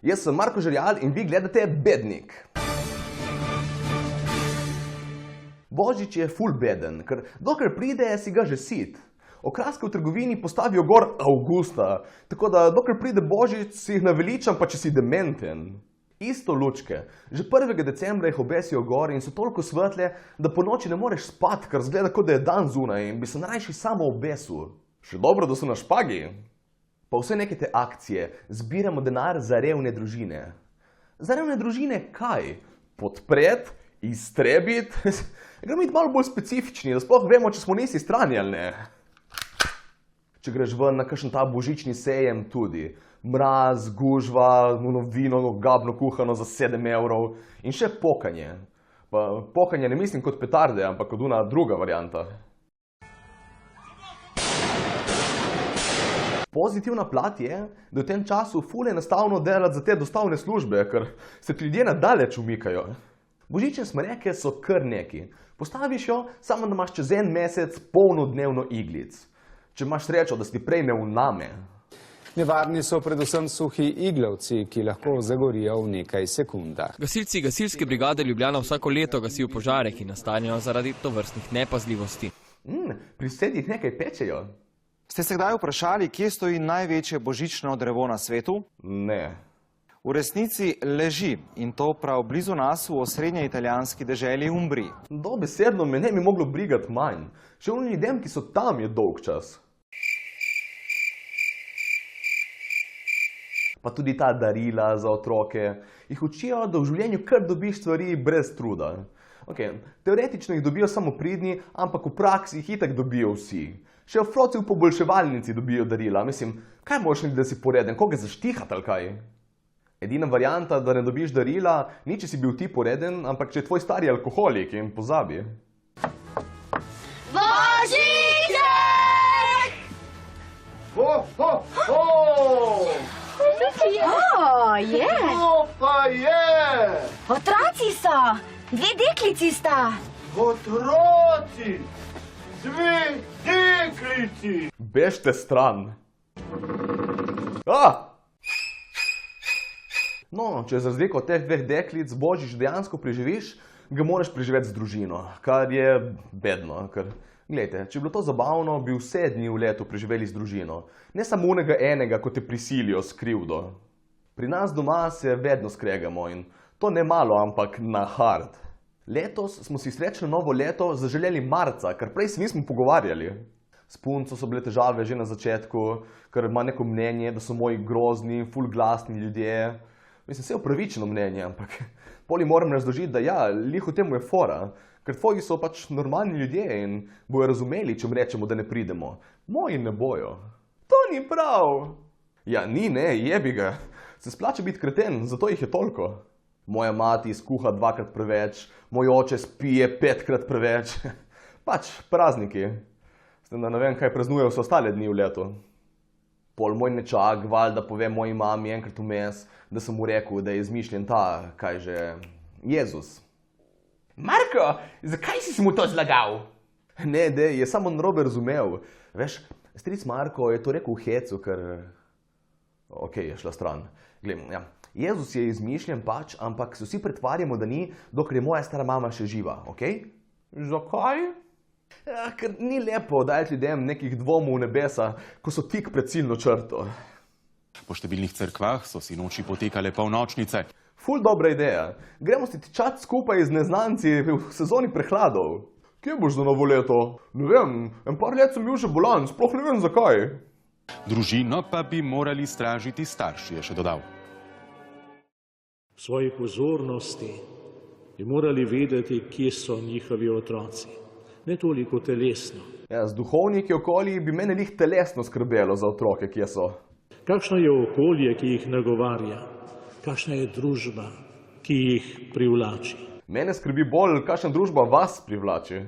Jaz sem Marko Žerjal in vi gledate Bednik. Božič je ful beden, ker dokler pride, si ga že sit. Okraske v trgovini postavijo gor avgusta, tako da dokler pride Božič, si jih naveličam, pa če si dementen. Isto lučke. Že 1. decembra jih obesijo gor in so toliko svetle, da po noči ne moreš spat, ker zgleda, kot da je dan zunaj in bi se najrajši samo obesil. Še dobro, da so na špagi. Pa vse neke te akcije. Zbiramo denar za revne družine. Za revne družine kaj? Podpret? Iztrebiti? Gremo biti malo bolj specifični, da sploh vemo, če smo na isti strani ali ne. Če greš ven na kakšen ta božični sejem tudi. Mraz, gužva, vino, gabno kuhano za 7 evrov in še pokanje. Pa pokanje ne mislim kot petarde, ampak kot ona druga varianta. Pozitivna plat je, da v tem času ful enostavno delati za te dostavne službe, ker se ti ljudje nadaleč umikajo. Božične smreke so kar neki. Postaviš jo, samo da imaš čez en mesec polnodnevno iglic. Če imaš srečo, da si ti prej ne vname. Nevarni so predvsem suhi iglavci, ki lahko zagorijo v nekaj sekundah. Gasilci gasilske brigade Ljubljana vsako leto gasijo požare, ki nastanejo zaradi tovrstnih nepazljivosti. Pri sosedih nekaj pečejo. Ste se kdaj vprašali, kje stoji največje božično drevo na svetu? Ne. V resnici leži in to prav blizu nas v osrednje italijanski deželi Umbriji. Dobesedno me ne bi moglo brigati manj. Še onim ljudem, ki so tam, je dolg čas. Pa tudi ta darila za otroke. Jih učijo, da v življenju kar dobiš stvari brez truda. Teoretično jih dobijo samo pridni, ampak v praksi jih itak dobijo vsi. Še otroci v poboljševalnici dobijo darila. Mislim, kaj moraš narediti, da si poreden? Koga zaštihati ali kaj? Edina varianta, da ne dobiš darila, ni če si bil ti poreden, ampak če je tvoj stari alkoholik in pozabi. Božiček! Ho, ho, ho! Je! To pa je! Otroci so! 2 deklici sta! Otroci! 2 deklici! Bežte stran! No, če za razliko od teh 2 deklic Božič dejansko preživiš, ga moraš preživeti z družino, kar je bedno. Glejte, če bi bilo to zabavno, bi vse dni v letu preživeli z družino. Ne samo unega enega, ko te prisilijo s krivdo. Pri nas doma se vedno skregamo in to ne malo, ampak na hard. Letos smo si srečno novo leto zaželeli marca, ker prej se nismo pogovarjali. S punco so bile težave že na začetku, ker ima neko mnenje, da so moji grozni, ful glasni ljudje. Mislim, vse je upravičeno mnenje, ampak poli moram razložiti, da ja, lih v temu je fora, ker tvoji so pač normalni ljudje in bojo razumeli, če rečemo, da ne pridemo. Moji ne bojo. To ni prav! Ja, ni, ne, jebi ga. Se splača biti kreten, zato jih je toliko. Moja mati skuha 2-krat preveč, moj oče spije 5-krat preveč. Pač, prazniki. S tem, da ne vem, kaj praznujejo vse ostale dni v letu. Pol moj nečak valjda pove moji mami enkrat vmes, da sem mu rekel, da je izmišljen ta, kaj že, Jezus. Marko, zakaj si mu to zlagal? Ne, je samo narobe razumel. Veš, stric Marko je to rekel v hecu, ker... je šla stran. Glej, ja. Jezus je izmišljen pač, ampak se vsi pretvarjamo, da ni, dokler je moja stara mama še živa, okej? Zakaj? Ker ni lepo dajati ljudem nekih dvomov v nebesa, ko so tik pred ciljno črto. Po številnih cerkvah so sinoči potekale polnočnice. Ful dobra ideja. Gremo si tičati skupaj z neznanci v sezoni prehladov. Kje boš za novo leto? Ne vem, en par let sem bil že bolan, sploh ne vem zakaj. Družino pa bi morali stražiti starši, je še dodal. V svoji pozornosti bi morali vedeti, kje so njihovi otroci. Ne toliko telesno. Ja, z duhovniki okoli bi mene lih telesno skrbelo za otroke, kje so. Kakšno je okolje, ki jih nagovarja? Kakšna je družba, ki jih privlači? Mene skrbi bolj, kakšna družba vas privlači.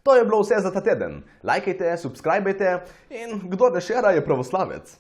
To je bilo vse za ta teden. Lajkajte, subscribajte in kdo ne šera je pravoslavec.